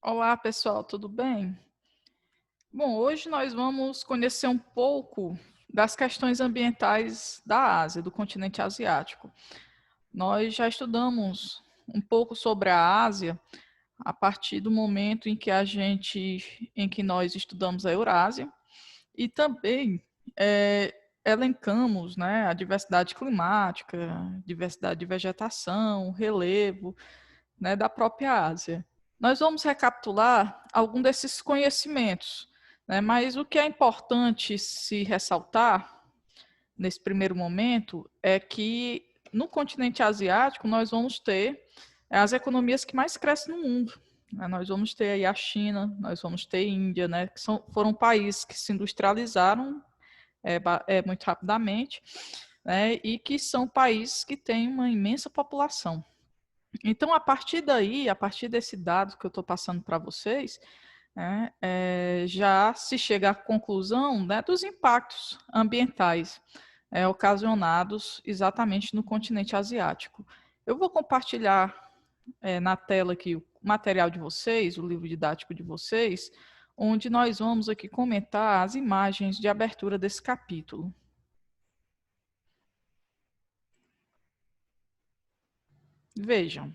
Olá, pessoal, tudo bem? Bom, hoje nós vamos conhecer um pouco das questões ambientais da Ásia, do continente asiático. Nós já estudamos um pouco sobre a Ásia a partir do momento em que nós estudamos a Eurásia e também elencamos, né, a diversidade climática, diversidade de vegetação, relevo, né, da própria Ásia. Nós vamos recapitular algum desses conhecimentos, né, mas o que é importante se ressaltar nesse primeiro momento é que no continente asiático nós vamos ter as economias que mais crescem no mundo. Né? Nós vamos ter aí a China, nós vamos ter a Índia, né, que foram países que se industrializaram muito rapidamente, né, e que são países que têm uma imensa população. Então, a partir daí, a partir desse dado que eu estou passando para vocês, né, já se chega à conclusão, né, dos impactos ambientais ocasionados exatamente no continente asiático. Eu vou compartilhar na tela aqui o material de vocês, o livro didático de vocês, onde nós vamos aqui comentar as imagens de abertura desse capítulo. Vejam,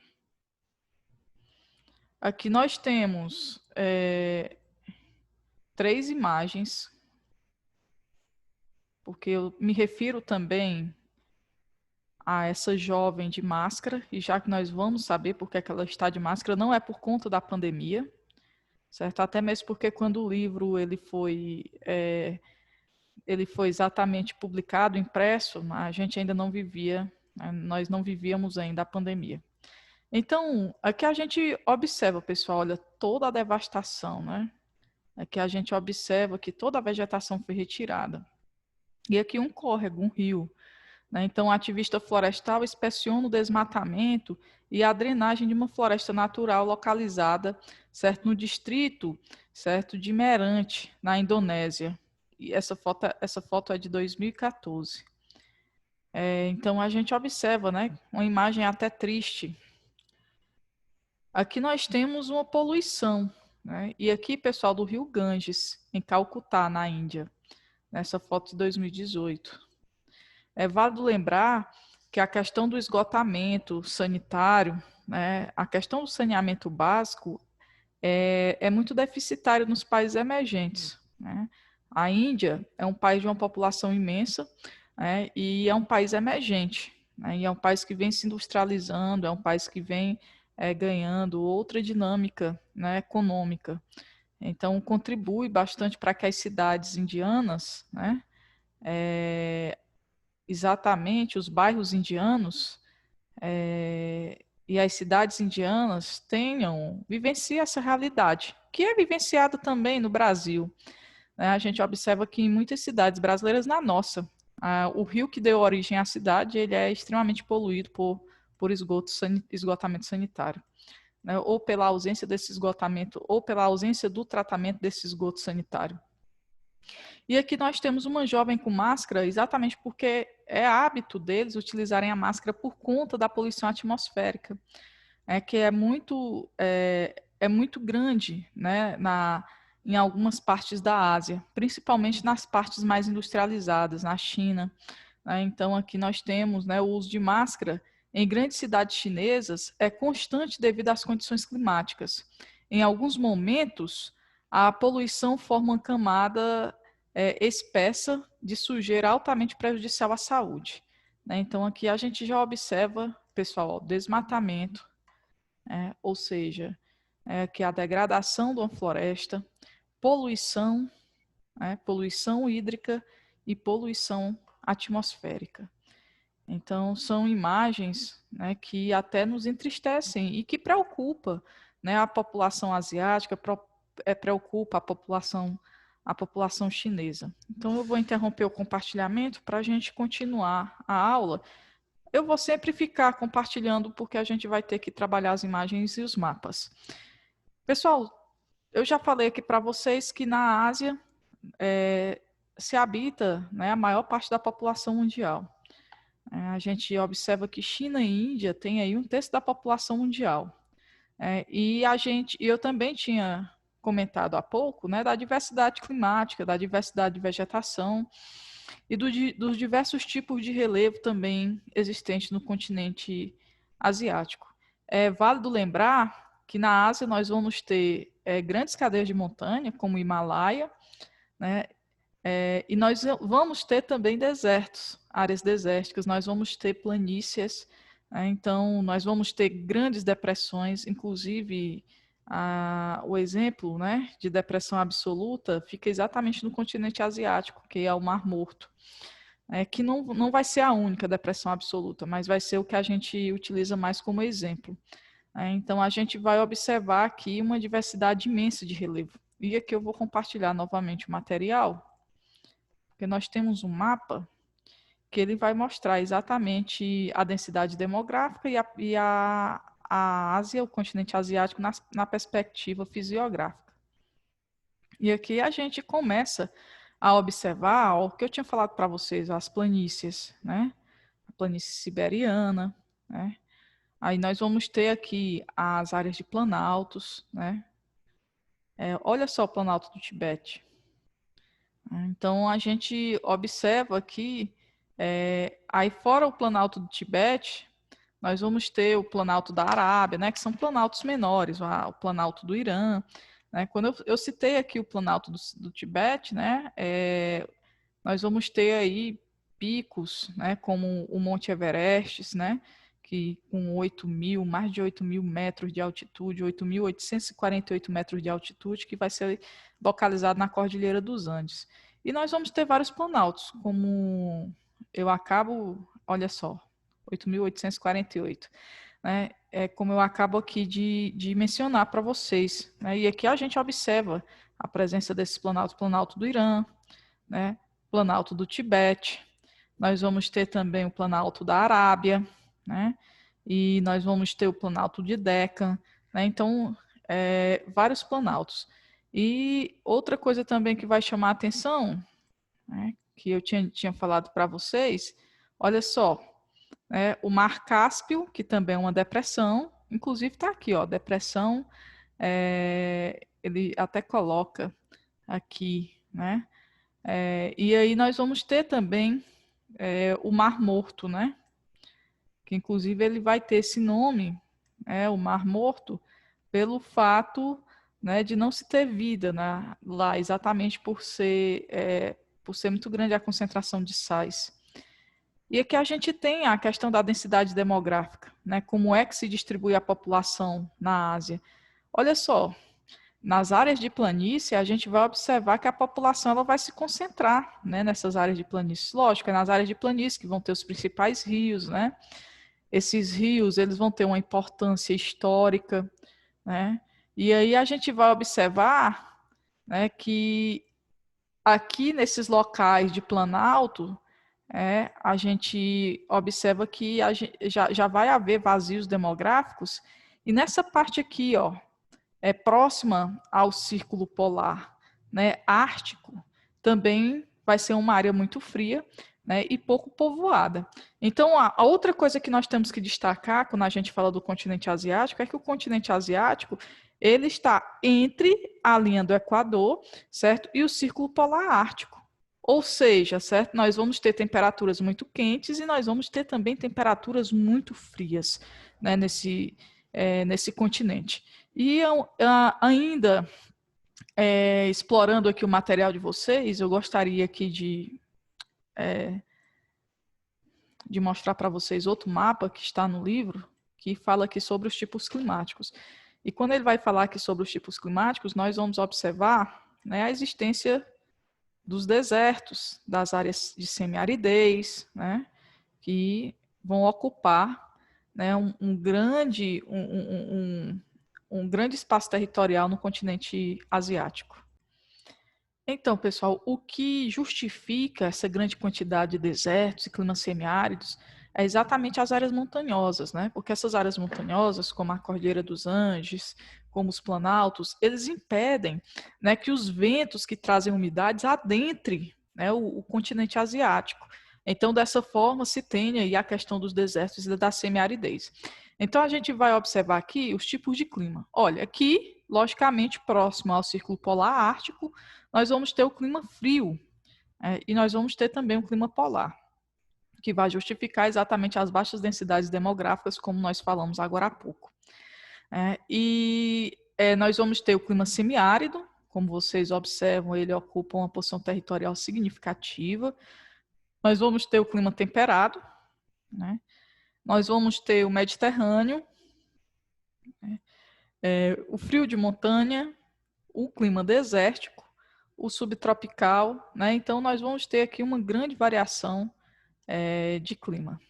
aqui nós temos três imagens, porque eu me refiro também a essa jovem de máscara, e já que nós vamos saber por que ela está de máscara, não é por conta da pandemia, certo? Até mesmo porque quando o livro ele foi exatamente publicado, impresso, a gente ainda não vivia, né? Nós não vivíamos ainda a pandemia. Então, aqui a gente observa, pessoal, olha, toda a devastação, né? Aqui a gente observa que toda a vegetação foi retirada. E aqui um córrego, um rio, né? Então, o ativista florestal inspeciona o desmatamento e a drenagem de uma floresta natural localizada, certo, no distrito, certo, de Meerut, na Indonésia. E essa foto é de 2014. Então, a gente observa, né, uma imagem até triste. Aqui nós temos uma poluição, né? E aqui, pessoal, do Rio Ganges, em Calcutá, na Índia, nessa foto de 2018. É válido lembrar que a questão do esgotamento sanitário, né, a questão do saneamento básico é muito deficitário nos países emergentes. Né? A Índia é um país de uma população imensa, né, e é um país emergente, né, e é um país que vem se industrializando, é um país que vem ganhando outra dinâmica, né, econômica. Então, contribui bastante para que as cidades indianas, né, exatamente os bairros indianos e as cidades indianas vivenciem essa realidade, que é vivenciada também no Brasil. Né? A gente observa que em muitas cidades brasileiras, na nossa, o rio que deu origem à cidade, ele é extremamente poluído por esgotamento sanitário. Né? Ou pela ausência desse esgotamento, ou pela ausência do tratamento desse esgoto sanitário. E aqui nós temos uma jovem com máscara, exatamente porque é hábito deles utilizarem a máscara por conta da poluição atmosférica, que é muito grande, né, em algumas partes da Ásia, principalmente nas partes mais industrializadas, na China. Né? Então, aqui nós temos, né, o uso de máscara em grandes cidades chinesas é constante devido às condições climáticas. Em alguns momentos, a poluição forma uma camada espessa de sujeira altamente prejudicial à saúde. Né? Então, aqui a gente já observa, pessoal, desmatamento, ou seja, que a degradação de uma floresta, poluição, poluição hídrica e poluição atmosférica. Então, são imagens, né, que até nos entristecem e que preocupa, né, a população asiática, preocupa a população chinesa. Então, eu vou interromper o compartilhamento para a gente continuar a aula. Eu vou sempre ficar compartilhando porque a gente vai ter que trabalhar as imagens e os mapas. Pessoal, eu já falei aqui para vocês que na Ásia se habita, né, a maior parte da população mundial. A gente observa que China e Índia têm aí um terço da população mundial. E eu também tinha comentado há pouco, né, da diversidade climática, da diversidade de vegetação e dos diversos tipos de relevo também existentes no continente asiático. É válido lembrar que na Ásia nós vamos ter grandes cadeias de montanha, como o Himalaia, né, e nós vamos ter também desertos, áreas desérticas, nós vamos ter planícies, né? Então nós vamos ter grandes depressões, inclusive o exemplo, né, de depressão absoluta fica exatamente no continente asiático, que é o Mar Morto. Que não vai ser a única depressão absoluta, mas vai ser o que a gente utiliza mais como exemplo. Então a gente vai observar aqui uma diversidade imensa de relevo. E aqui eu vou compartilhar novamente o material, porque nós temos um mapa que ele vai mostrar exatamente a densidade demográfica a Ásia, o continente asiático, na perspectiva fisiográfica. E aqui a gente começa a observar o que eu tinha falado para vocês, as planícies, né? A planície siberiana, né? Aí nós vamos ter aqui as áreas de planaltos, né? Olha só o planalto do Tibete. Então, a gente observa aqui, aí fora o Planalto do Tibete, nós vamos ter o Planalto da Arábia, né, que são planaltos menores, o Planalto do Irã. Né, quando eu citei aqui o Planalto do Tibete, né, nós vamos ter aí picos, né, como o Monte Everest, né, que com mais de 8.000 metros de altitude, 8.848 metros de altitude, que vai ser localizado na Cordilheira dos Andes. E nós vamos ter vários planaltos, como olha só, 8.848, né? Como eu acabo aqui de mencionar para vocês. Né? E aqui a gente observa a presença desse planalto do Irã, né? Planalto do Tibete. Nós vamos ter também o Planalto da Arábia, né? E nós vamos ter o Planalto de Deccan, né? Então, vários planaltos. E outra coisa também que vai chamar a atenção, né, que eu tinha falado para vocês, olha só, o Mar Cáspio, que também é uma depressão, inclusive está aqui, ó, depressão, ele até coloca aqui, né? E aí nós vamos ter também o Mar Morto, né? Que inclusive ele vai ter esse nome, o Mar Morto, pelo fato, né, de não se ter vida, né, lá, exatamente por ser muito grande a concentração de sais. E aqui a gente tem a questão da densidade demográfica, né, como é que se distribui a população na Ásia. Olha só, nas áreas de planície, a gente vai observar que a população ela vai se concentrar, né, nessas áreas de planície. Lógico, é nas áreas de planície que vão ter os principais rios, né? Esses rios eles vão ter uma importância histórica, né? E aí a gente vai observar, né, que aqui nesses locais de planalto, a gente observa que já vai haver vazios demográficos, e nessa parte aqui, ó, próxima ao círculo polar, né, ártico, também vai ser uma área muito fria, né, e pouco povoada. Então, a outra coisa que nós temos que destacar quando a gente fala do continente asiático é que o continente asiático ele está entre a linha do Equador, certo, e o círculo polar ártico. Ou seja, certo, nós vamos ter temperaturas muito quentes e nós vamos ter também temperaturas muito frias, né, nesse continente. E ainda explorando aqui o material de vocês, eu gostaria aqui de mostrar para vocês outro mapa que está no livro, que fala aqui sobre os tipos climáticos. E quando ele vai falar aqui sobre os tipos climáticos, nós vamos observar, né, a existência dos desertos, das áreas de semiaridez, né, que vão ocupar, né, um grande espaço territorial no continente asiático. Então, pessoal, o que justifica essa grande quantidade de desertos e climas semiáridos é exatamente as áreas montanhosas, né? Porque essas áreas montanhosas, como a Cordilheira dos Andes, como os planaltos, eles impedem, né, que os ventos que trazem umidades adentrem, né, o continente asiático. Então, dessa forma, se tem aí a questão dos desertos e da semiaridez. Então, a gente vai observar aqui os tipos de clima. Olha, aqui, logicamente, próximo ao Círculo Polar Ártico, nós vamos ter o clima frio, e nós vamos ter também o clima polar, que vai justificar exatamente as baixas densidades demográficas, como nós falamos agora há pouco. Nós vamos ter o clima semiárido, como vocês observam, ele ocupa uma porção territorial significativa. Nós vamos ter o clima temperado, né? Nós vamos ter o Mediterrâneo, né? O frio de montanha, o clima desértico, o subtropical, né? Então, nós vamos ter aqui uma grande variação de clima,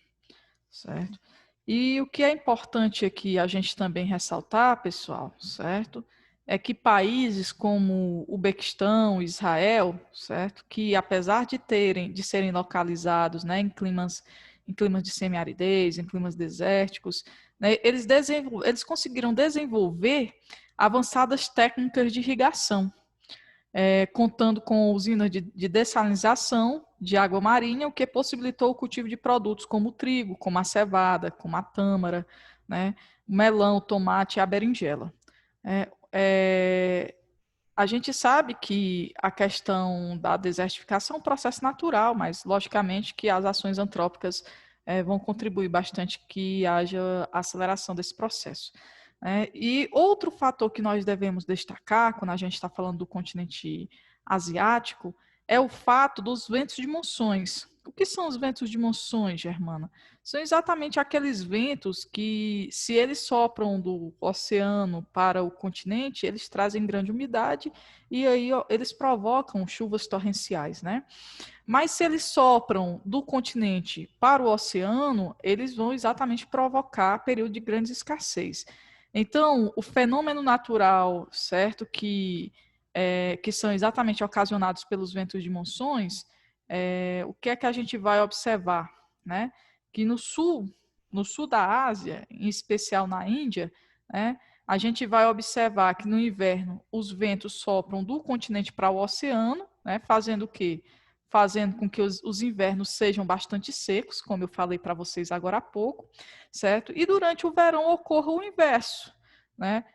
certo? E o que é importante aqui a gente também ressaltar, pessoal, certo? É que países como o Uzbequistão, Israel, certo? Que apesar de serem localizados, né, em climas de semiaridez, em climas desérticos, né, eles conseguiram desenvolver avançadas técnicas de irrigação, contando com usinas de dessalinização de água marinha, o que possibilitou o cultivo de produtos como o trigo, como a cevada, como a tâmara, né, o melão, o tomate e a berinjela. A gente sabe que a questão da desertificação é um processo natural, mas logicamente que as ações antrópicas vão contribuir bastante que haja aceleração desse processo. E outro fator que nós devemos destacar quando a gente está falando do continente asiático é o fato dos ventos de monções. O que são os ventos de monções, Germana? São exatamente aqueles ventos que, se eles sopram do oceano para o continente, eles trazem grande umidade e aí eles provocam chuvas torrenciais, né? Mas se eles sopram do continente para o oceano, eles vão exatamente provocar período de grande escassez. Então, o fenômeno natural, certo, que são exatamente ocasionados pelos ventos de monções, o que é que a gente vai observar, né? Que no sul da Ásia, em especial na Índia, né, a gente vai observar que no inverno os ventos sopram do continente para o oceano, né, fazendo o quê? Fazendo com que os invernos sejam bastante secos, como eu falei para vocês agora há pouco, certo? E durante o verão ocorra o inverso, né?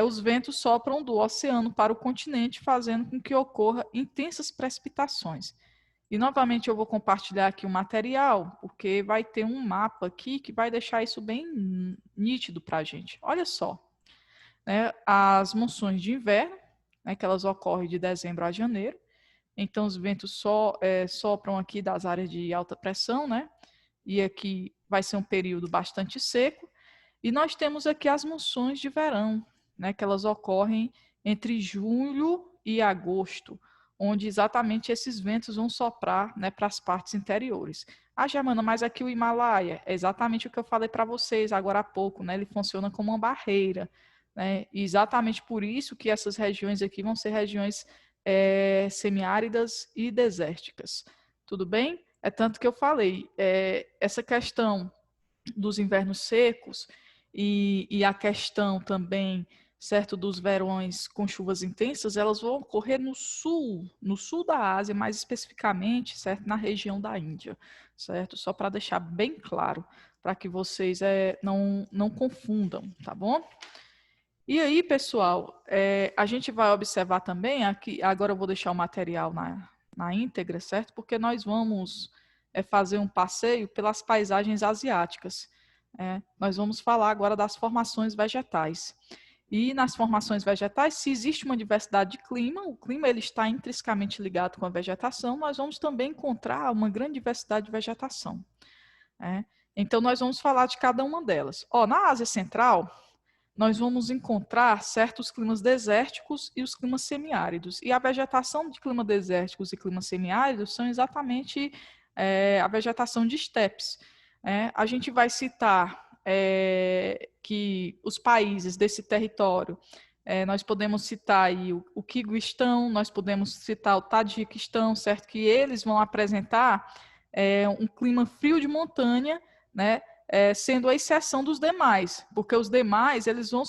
Os ventos sopram do oceano para o continente, fazendo com que ocorra intensas precipitações. E novamente eu vou compartilhar aqui o material, porque vai ter um mapa aqui que vai deixar isso bem nítido para a gente. Olha só, né, as monções de inverno, né, que elas ocorrem de dezembro a janeiro. Então os ventos sopram aqui das áreas de alta pressão, né? E aqui vai ser um período bastante seco. E nós temos aqui as monções de verão, né, que elas ocorrem entre julho e agosto, onde exatamente esses ventos vão soprar, né, para as partes interiores. Ah, Germana, mas aqui o Himalaia, é exatamente o que eu falei para vocês agora há pouco, né, ele funciona como uma barreira, né, e exatamente por isso que essas regiões aqui vão ser regiões semiáridas e desérticas. Tudo bem? É tanto que eu falei, essa questão dos invernos secos e a questão também, certo, dos verões com chuvas intensas, elas vão ocorrer no sul da Ásia, mais especificamente, certo, na região da Índia, certo? Só para deixar bem claro, para que vocês não confundam, tá bom? E aí, pessoal, a gente vai observar também, aqui, agora eu vou deixar o material na íntegra, certo? Porque nós vamos fazer um passeio pelas paisagens asiáticas. Nós vamos falar agora das formações vegetais. E nas formações vegetais, se existe uma diversidade de clima, o clima ele está intrinsecamente ligado com a vegetação, nós vamos também encontrar uma grande diversidade de vegetação. Então, nós vamos falar de cada uma delas. Na Ásia Central, nós vamos encontrar certos climas desérticos e os climas semiáridos. E a vegetação de clima desérticos e clima semiáridos são exatamente a vegetação de estepes. A gente vai citar que os países desse território, nós podemos citar aí o Quirguistão, nós podemos citar o Tajiquistão, certo? Que eles vão apresentar um clima frio de montanha, né? sendo a exceção dos demais, porque os demais eles vão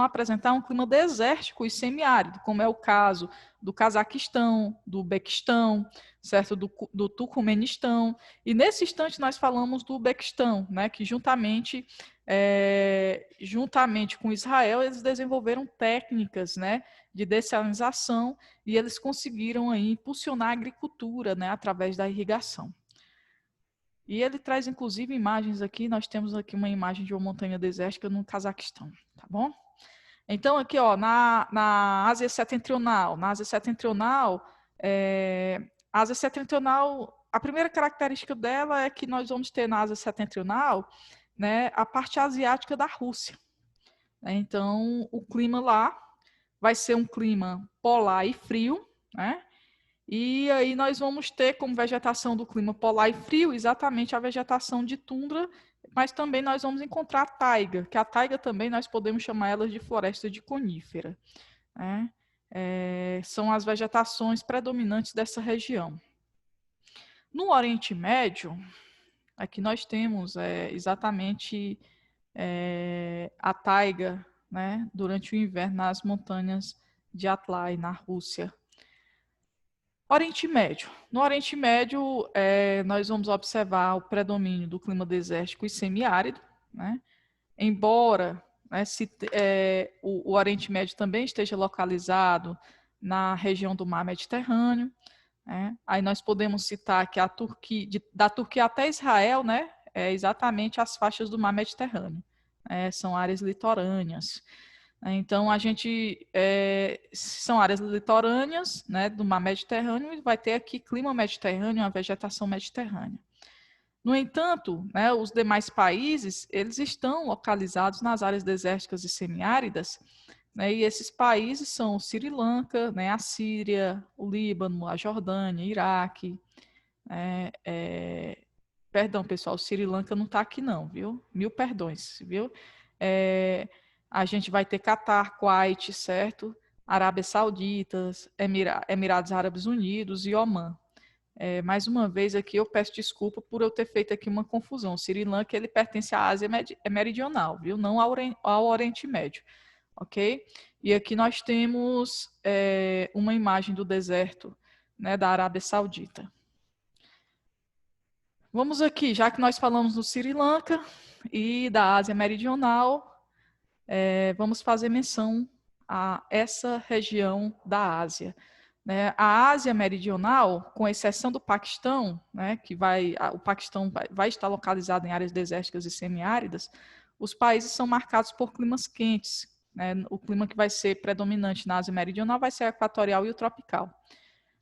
apresentar um clima desértico e semiárido, como é o caso do Cazaquistão, do Uzbequistão, certo? Do Turcomenistão. E nesse instante nós falamos do Uzbequistão, né? Que juntamente com Israel eles desenvolveram técnicas, né? De dessalinização e eles conseguiram aí impulsionar a agricultura, né? Através da irrigação. E ele traz, inclusive, imagens aqui. Nós temos aqui uma imagem de uma montanha desértica no Cazaquistão, tá bom? Então, aqui, ó, na Ásia Setentrional, a Ásia Setentrional, a primeira característica dela é que nós vamos ter na Ásia Setentrional, né, a parte asiática da Rússia. Então, o clima lá vai ser um clima polar e frio, né? E aí nós vamos ter como vegetação do clima polar e frio exatamente a vegetação de tundra, mas também nós vamos encontrar a taiga, que a taiga também nós podemos chamar ela de floresta de conífera, né? São as vegetações predominantes dessa região. No Oriente Médio, aqui nós temos exatamente a taiga, né, durante o inverno nas montanhas de Atlai, na Rússia. Oriente Médio. No Oriente Médio, nós vamos observar o predomínio do clima desértico e semiárido, né? Embora, né, o Oriente Médio também esteja localizado na região do Mar Mediterrâneo, né? Aí nós podemos citar que da Turquia até Israel, né, é exatamente as faixas do Mar Mediterrâneo, são áreas litorâneas. Então, são áreas litorâneas, né, do mar Mediterrâneo, e vai ter aqui clima mediterrâneo, a vegetação mediterrânea. No entanto, né, os demais países, eles estão localizados nas áreas desérticas e semiáridas, né, e esses países são o Sri Lanka, né, a Síria, o Líbano, a Jordânia, Iraque. Perdão, pessoal, o Sri Lanka não está aqui não, viu? Mil perdões, viu? A gente vai ter Catar, Kuwait, certo? Arábia Saudita, Emirados Árabes Unidos e Omã. Mais uma vez aqui eu peço desculpa por eu ter feito aqui uma confusão. O Sri Lanka ele pertence à Ásia Meridional, viu? Não ao Oriente Médio, ok? E aqui nós temos uma imagem do deserto, né, da Arábia Saudita. Vamos aqui, já que nós falamos do Sri Lanka e da Ásia Meridional, vamos fazer menção a essa região da Ásia. Né? A Ásia Meridional, com exceção do Paquistão, né, o Paquistão vai estar localizado em áreas desérticas e semiáridas, os países são marcados por climas quentes. Né? O clima que vai ser predominante na Ásia Meridional vai ser o equatorial e o tropical.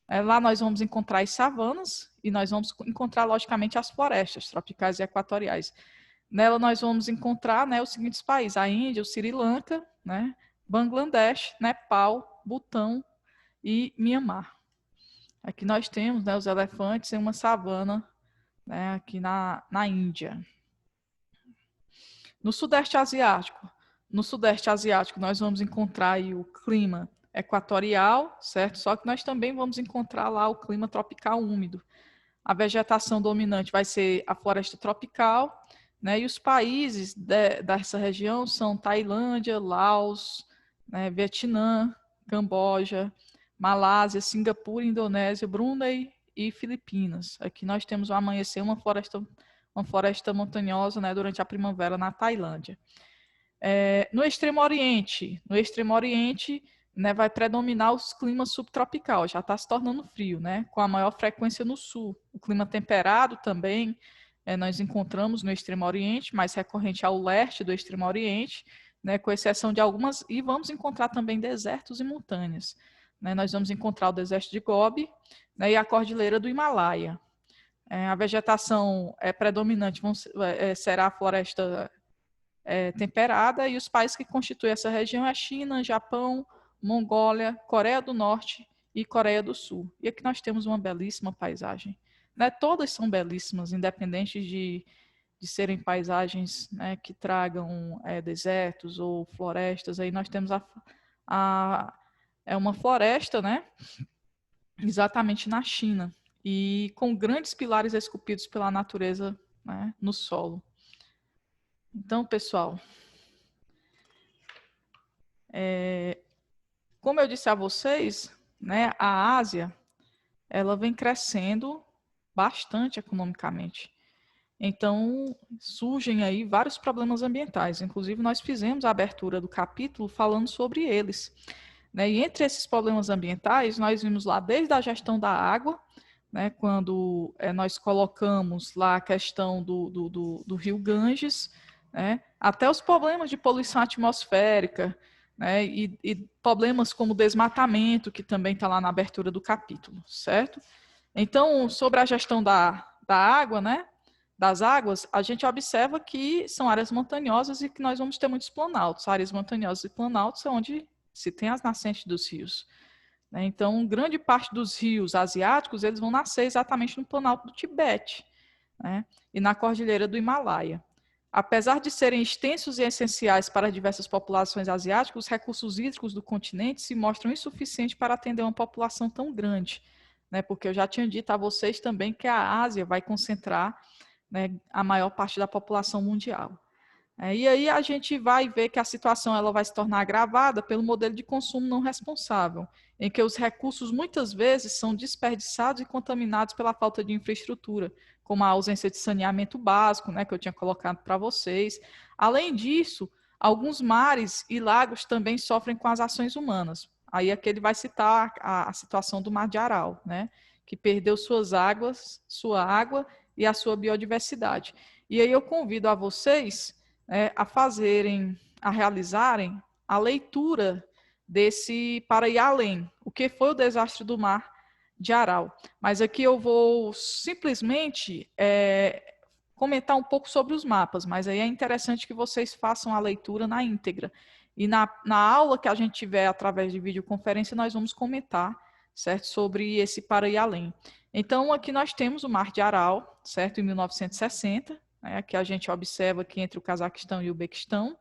Lá nós vamos encontrar as savanas e nós vamos encontrar, logicamente, as florestas tropicais e equatoriais. Nela nós vamos encontrar, né, os seguintes países: a Índia, o Sri Lanka, né, Bangladesh, Nepal, Butão e Mianmar. Aqui nós temos, né, os elefantes em uma savana, né, aqui na Índia. No Sudeste Asiático nós vamos encontrar aí o clima equatorial, certo? Só que nós também vamos encontrar lá o clima tropical úmido. A vegetação dominante vai ser a floresta tropical, né? E os países dessa região são Tailândia, Laos, né, Vietnã, Camboja, Malásia, Singapura, Indonésia, Brunei e Filipinas. Aqui nós temos o amanhecer, uma floresta montanhosa, né, durante a primavera na Tailândia. No Extremo Oriente, né, vai predominar os climas subtropicais, já está se tornando frio, né, com a maior frequência no sul. O clima temperado também nós encontramos no Extremo Oriente, mais recorrente ao leste do Extremo Oriente, né, com exceção de algumas, e vamos encontrar também desertos e montanhas. Né, nós vamos encontrar o deserto de Gobi, né, e a cordilheira do Himalaia. A vegetação predominante será a floresta temperada, e os países que constituem essa região é a China, Japão, Mongólia, Coreia do Norte e Coreia do Sul. E aqui nós temos uma belíssima paisagem. Né? Todas são belíssimas, independente de serem paisagens, né, que tragam desertos ou florestas. Aí nós temos uma floresta, né, exatamente na China, e com grandes pilares esculpidos pela natureza, né, no solo. Então, pessoal, como eu disse a vocês, né, a Ásia, ela vem crescendo bastante economicamente. Então, surgem aí vários problemas ambientais. Inclusive, nós fizemos a abertura do capítulo falando sobre eles, né? E entre esses problemas ambientais, nós vimos lá desde a gestão da água, né, quando nós colocamos lá a questão do rio Ganges, né, até os problemas de poluição atmosférica, né, e problemas como desmatamento, que também está lá na abertura do capítulo, certo? Então, sobre a gestão da água, né, das águas, a gente observa que são áreas montanhosas e que nós vamos ter muitos planaltos. Áreas montanhosas e planaltos é onde se tem as nascentes dos rios. Né? Então, grande parte dos rios asiáticos, eles vão nascer exatamente no planalto do Tibete, né? E na cordilheira do Himalaia. Apesar de serem extensos e essenciais para diversas populações asiáticas, os recursos hídricos do continente se mostram insuficientes para atender uma população tão grande, né? Porque eu já tinha dito a vocês também que a Ásia vai concentrar, né, a maior parte da população mundial. E aí a gente vai ver que a situação ela vai se tornar agravada pelo modelo de consumo não responsável, em que os recursos muitas vezes são desperdiçados e contaminados pela falta de infraestrutura, como a ausência de saneamento básico, né, que eu tinha colocado para vocês. Além disso, alguns mares e lagos também sofrem com as ações humanas. Aí aqui ele vai citar a situação do Mar de Aral, né, que perdeu suas águas, sua água e a sua biodiversidade. E aí eu convido a vocês a fazerem, a realizarem a leitura desse para ir além. O que foi o desastre do Mar de Aral? Mas aqui eu vou simplesmente comentar um pouco sobre os mapas, mas aí é interessante que vocês façam a leitura na íntegra. E na aula que a gente tiver através de videoconferência, nós vamos comentar, certo, sobre esse para ir além. Então, aqui nós temos o Mar de Aral, certo, em 1960, né, que a gente observa aqui entre o Cazaquistão e o Uzbequistão,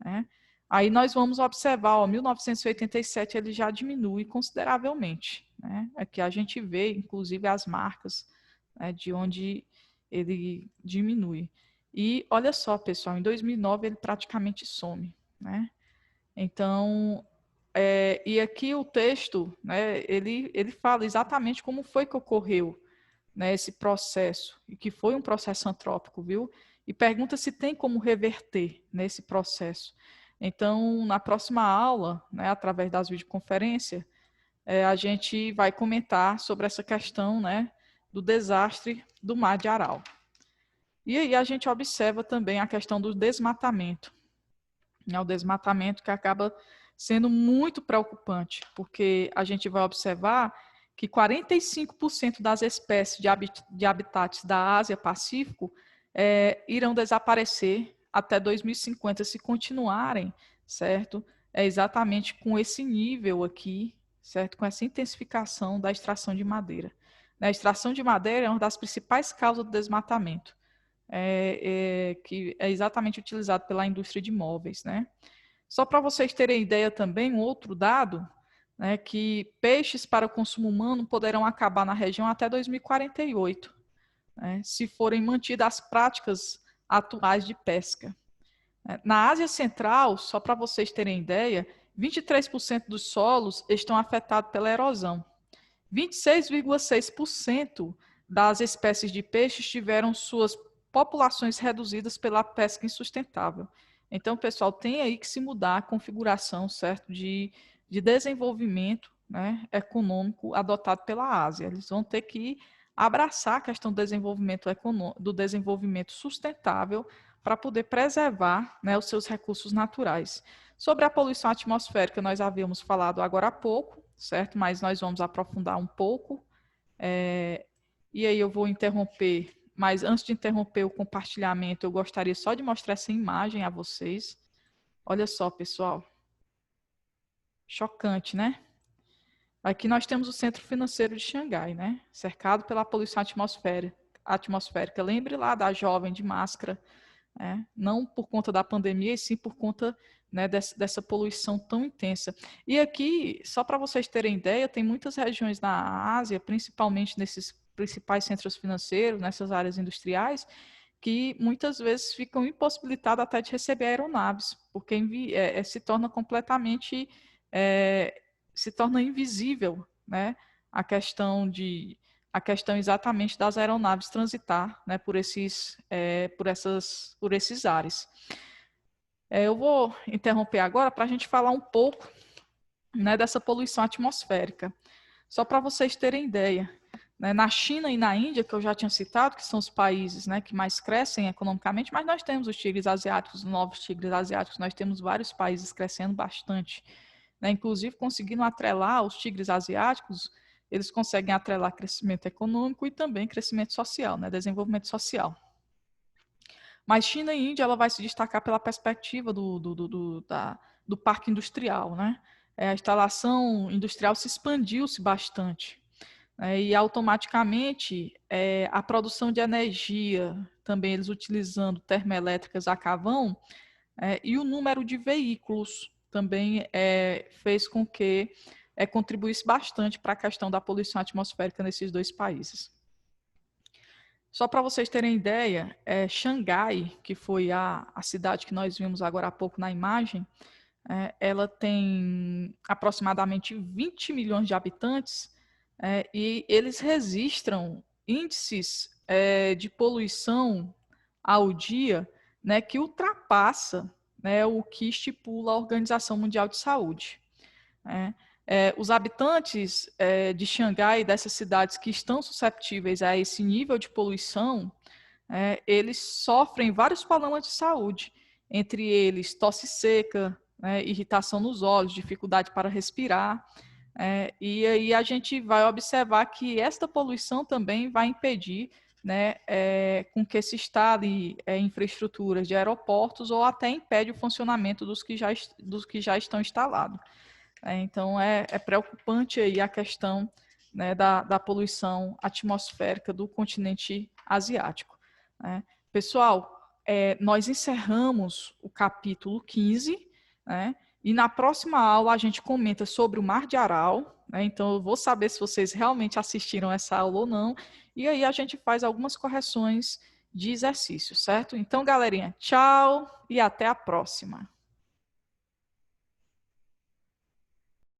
né? Aí nós vamos observar, ó, 1987 ele já diminui consideravelmente, né? Aqui a gente vê, inclusive, as marcas, né, de onde ele diminui. E olha só, pessoal, em 2009 ele praticamente some, né? Então, e aqui o texto, né, ele fala exatamente como foi que ocorreu, né, esse processo, e que foi um processo antrópico, viu? E pergunta se tem como reverter nesse processo. Então, na próxima aula, né, através das videoconferências, a gente vai comentar sobre essa questão, né, do desastre do Mar de Aral. E aí a gente observa também a questão do desmatamento, né, o desmatamento que acaba sendo muito preocupante, porque a gente vai observar que 45% das espécies de habitats da Ásia-Pacífico irão desaparecer até 2050 se continuarem, certo? É exatamente com esse nível aqui, certo? Com essa intensificação da extração de madeira. A extração de madeira é uma das principais causas do desmatamento, que é exatamente utilizado pela indústria de móveis, né? Só para vocês terem ideia também, um outro dado, né, que peixes para o consumo humano poderão acabar na região até 2048, né, se forem mantidas as práticas atuais de pesca. Na Ásia Central, só para vocês terem ideia, 23% dos solos estão afetados pela erosão. 26,6% das espécies de peixes tiveram suas populações reduzidas pela pesca insustentável. Então, pessoal, tem aí que se mudar a configuração, certo, de desenvolvimento, né, econômico adotado pela Ásia. Eles vão ter que abraçar a questão do desenvolvimento sustentável para poder preservar, né, os seus recursos naturais. Sobre a poluição atmosférica, nós havíamos falado agora há pouco, certo? Mas nós vamos aprofundar um pouco. E aí eu vou interromper, mas antes de interromper o compartilhamento, eu gostaria só de mostrar essa imagem a vocês. Olha só, pessoal. Chocante, né? Aqui nós temos o Centro Financeiro de Xangai, né? Cercado pela poluição atmosférica. Lembre lá da jovem de máscara, né? Não por conta da pandemia, e sim por conta, né, dessa poluição tão intensa. E aqui, só para vocês terem ideia, tem muitas regiões na Ásia, principalmente nesses principais centros financeiros, nessas áreas industriais, que muitas vezes ficam impossibilitadas até de receber aeronaves, porque se torna completamente, se torna invisível, né, a questão exatamente das aeronaves transitar, né, por esses ares. Eu vou interromper agora para a gente falar um pouco, né, dessa poluição atmosférica. Só para vocês terem ideia, né, na China e na Índia, que eu já tinha citado, que são os países, né, que mais crescem economicamente, mas nós temos os tigres asiáticos, os novos tigres asiáticos, nós temos vários países crescendo bastante, né, inclusive conseguindo atrelar os tigres asiáticos, eles conseguem atrelar crescimento econômico e também crescimento social, né, desenvolvimento social. Mas China e Índia ela vai se destacar pela perspectiva do parque industrial, né? A instalação industrial se expandiu-se bastante, né? E automaticamente a produção de energia, também eles utilizando termoelétricas a carvão, e o número de veículos também fez com que contribuísse bastante para a questão da poluição atmosférica nesses dois países. Só para vocês terem ideia, Xangai, que foi a cidade que nós vimos agora há pouco na imagem, ela tem aproximadamente 20 milhões de habitantes e eles registram índices de poluição ao dia, né, que ultrapassa, né, o que estipula a Organização Mundial de Saúde. Os habitantes de Xangai, dessas cidades que estão susceptíveis a esse nível de poluição, eles sofrem vários problemas de saúde, entre eles tosse seca, irritação nos olhos, dificuldade para respirar. E aí a gente vai observar que esta poluição também vai impedir, né, com que se instale infraestruturas de aeroportos ou até impede o funcionamento dos que já estão instalados. Então, é preocupante aí a questão, né, da poluição atmosférica do continente asiático. Né? Pessoal, nós encerramos o capítulo 15, né, e na próxima aula a gente comenta sobre o Mar de Aral, né, então eu vou saber se vocês realmente assistiram essa aula ou não, e aí a gente faz algumas correções de exercício, certo? Então, galerinha, tchau e até a próxima.